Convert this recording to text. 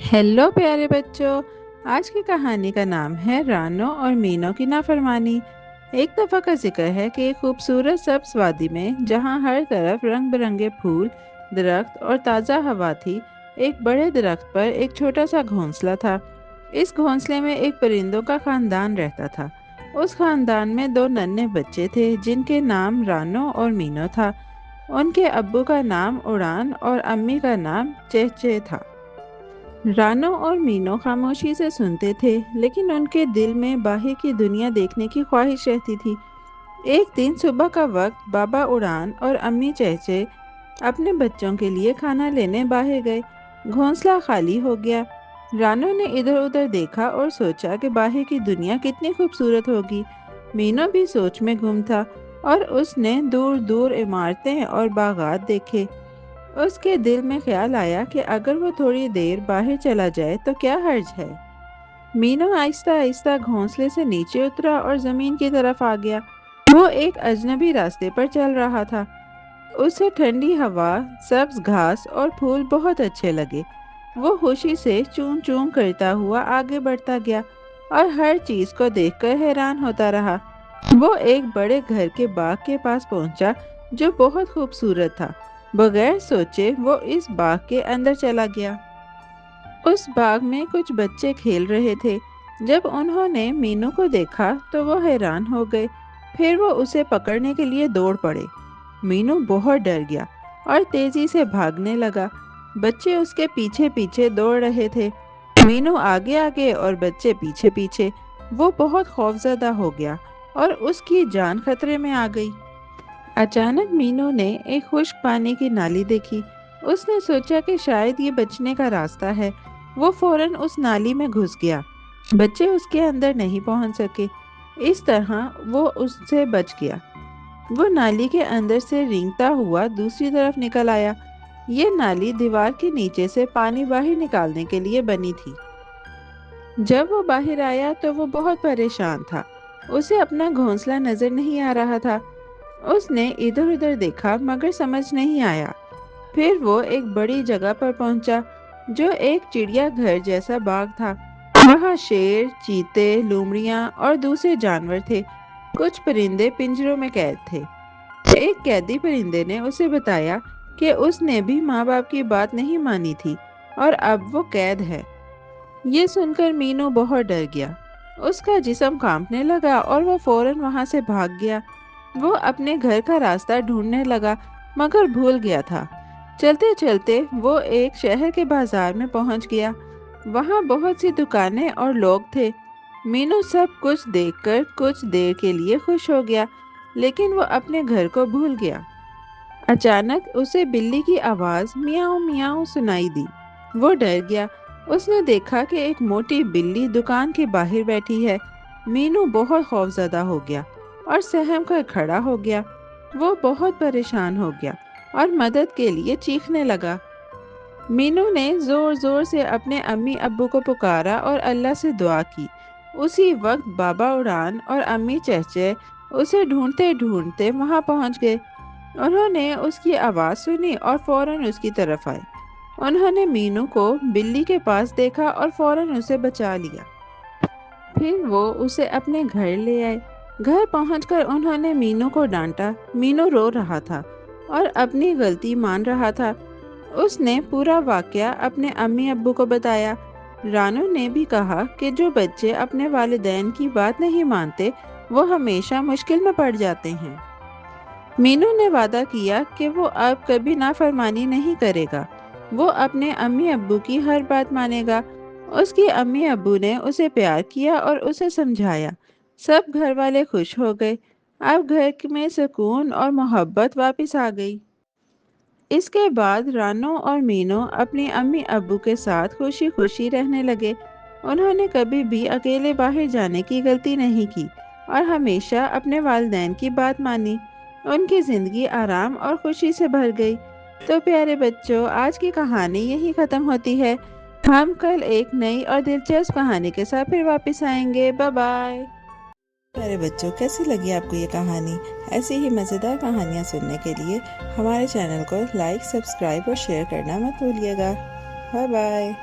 Hello प्यारे बच्चों। आज की कहानी का नाम है रानो और मीनो की नाफरमानी। एक दफ़ा का जिक्र है कि एक खूबसूरत सब्ज वादी में जहाँ हर तरफ रंग बिरंगे फूल, दरख्त और ताज़ा हवा थी, एक बड़े दरख्त पर एक छोटा सा घोंसला था। इस घोंसले में एक परिंदों का खानदान रहता था। उस खानदान में दो नन्हे बच्चे थे जिनके नाम रानो और मीनो था। उनके अब्बू का नाम उड़ान और अम्मी का नाम चेचे था। रानो और मीनो खामोशी से सुनते थे, लेकिन उनके दिल में बाहर की दुनिया देखने की ख्वाहिश रहती थी। एक दिन सुबह का वक्त बाबा उड़ान और अम्मी चहचे अपने बच्चों के लिए खाना लेने बाहर गए। घोंसला खाली हो गया। रानो ने इधर उधर देखा और सोचा कि बाहर की दुनिया कितनी खूबसूरत होगी। मीनो भी सोच में गुम था और उसने दूर दूर इमारतें और बागात देखे। उसके दिल में ख्याल आया कि अगर वो थोड़ी देर बाहर चला जाए तो क्या हर्ज है। मीनू आहिस्ता आहिस्ता घोंसले से नीचे उतरा और जमीन की तरफ आ गया। वो एक अजनबी रास्ते पर चल रहा था। उसे ठंडी हवा, सब्ज घास और फूल बहुत अच्छे लगे। वो खुशी से चूं चूं करता हुआ आगे बढ़ता गया और हर चीज को देखकर हैरान होता रहा। वो एक बड़े घर के बाग के पास पहुंचा जो बहुत खूबसूरत था। बगैर सोचे वो इस बाग के अंदर चला गया। उस बाग में कुछ बच्चे खेल रहे थे। जब उन्होंने मीनू को देखा तो वो हैरान हो गए। फिर वो उसे पकड़ने के लिए दौड़ पड़े। मीनू बहुत डर गया और तेजी से भागने लगा। बच्चे उसके पीछे पीछे दौड़ रहे थे। मीनू आगे आगे और बच्चे पीछे पीछे। वो बहुत खौफजदा हो गया और उसकी जान खतरे में आ गई। अचानक मीनू ने एक खुश्क पानी की नाली देखी। उसने सोचा कि शायद ये बचने का रास्ता है। वो फौरन उस नाली में घुस गया। बच्चे उसके अंदर नहीं पहुंच सके। इस तरह वो उससे बच गया। वो नाली के अंदर से रेंगता हुआ दूसरी तरफ निकल आया। ये नाली दीवार के नीचे से पानी बाहर निकालने के लिए बनी थी। जब वो बाहर आया तो वो बहुत परेशान था। उसे अपना घोंसला नजर नहीं आ रहा था। उसने इधर उधर देखा मगर समझ नहीं आया। फिर वो एक बड़ी जगह पर पहुंचा जो एक चिड़ियाघर जैसा बाग था। वहाँ शेर, चीते, लोमड़ियाँ और दूसरे जानवर थे। कुछ परिंदे पिंजरों में कैद थे। एक कैदी परिंदे ने उसे बताया कि उसने भी माँ बाप की बात नहीं मानी थी और अब वो कैद है। ये सुनकर मीनू बहुत डर गया। उसका जिस्म कांपने लगा और वो फौरन वहां से भाग गया। वो अपने घर का रास्ता ढूंढने लगा मगर भूल गया था। चलते चलते वो एक शहर के बाजार में पहुंच गया। वहां बहुत सी दुकानें और लोग थे। मीनू सब कुछ देखकर कुछ देर के लिए खुश हो गया, लेकिन वो अपने घर को भूल गया। अचानक उसे बिल्ली की आवाज मियाऊं मियाऊं सुनाई दी। वो डर गया। उसने देखा कि एक मोटी बिल्ली दुकान के बाहर बैठी है। मीनू बहुत खौफजदा हो गया और सहम कर खड़ा हो गया। वो बहुत परेशान हो गया और मदद के लिए चीखने लगा। मीनू ने जोर जोर से अपने अम्मी अब्बू को पुकारा और अल्लाह से दुआ की। उसी वक्त बाबा उड़ान और अम्मी चहचे उसे ढूंढते ढूंढते वहां पहुंच गए। उन्होंने उसकी आवाज़ सुनी और फौरन उसकी तरफ आए। उन्होंने मीनू को बिल्ली के पास देखा और फौरन उसे बचा लिया। फिर वो उसे अपने घर ले आए। घर पहुंचकर उन्होंने मीनू को डांटा। मीनू रो रहा था और अपनी गलती मान रहा था। उसने पूरा वाकया अपने अम्मी अब्बू को बताया। रानू ने भी कहा कि जो बच्चे अपने वालिदैन की बात नहीं मानते वो हमेशा मुश्किल में पड़ जाते हैं। मीनू ने वादा किया कि वो अब कभी नाफरमानी नहीं करेगा। वो अपने अम्मी अब्बू की हर बात मानेगा। उसकी अम्मी अब्बू ने उसे प्यार किया और उसे समझाया। सब घर वाले खुश हो गए। अब घर में सुकून और मोहब्बत वापस आ गई। इसके बाद रानो और मीनू अपनी अम्मी अब्बू के साथ खुशी खुशी रहने लगे। उन्होंने कभी भी अकेले बाहर जाने की गलती नहीं की और हमेशा अपने वालिदैन की बात मानी। उनकी जिंदगी आराम और खुशी से भर गई। तो प्यारे बच्चों, आज की कहानी यही खत्म होती है। हम कल एक नई और दिलचस्प कहानी के साथ फिर वापस आएंगे। Bye bye. प्यारे बच्चों, कैसी लगी आपको ये कहानी? ऐसी ही मज़ेदार कहानियाँ सुनने के लिए हमारे चैनल को लाइक, सब्सक्राइब और शेयर करना मत भूलिएगा। Bye bye.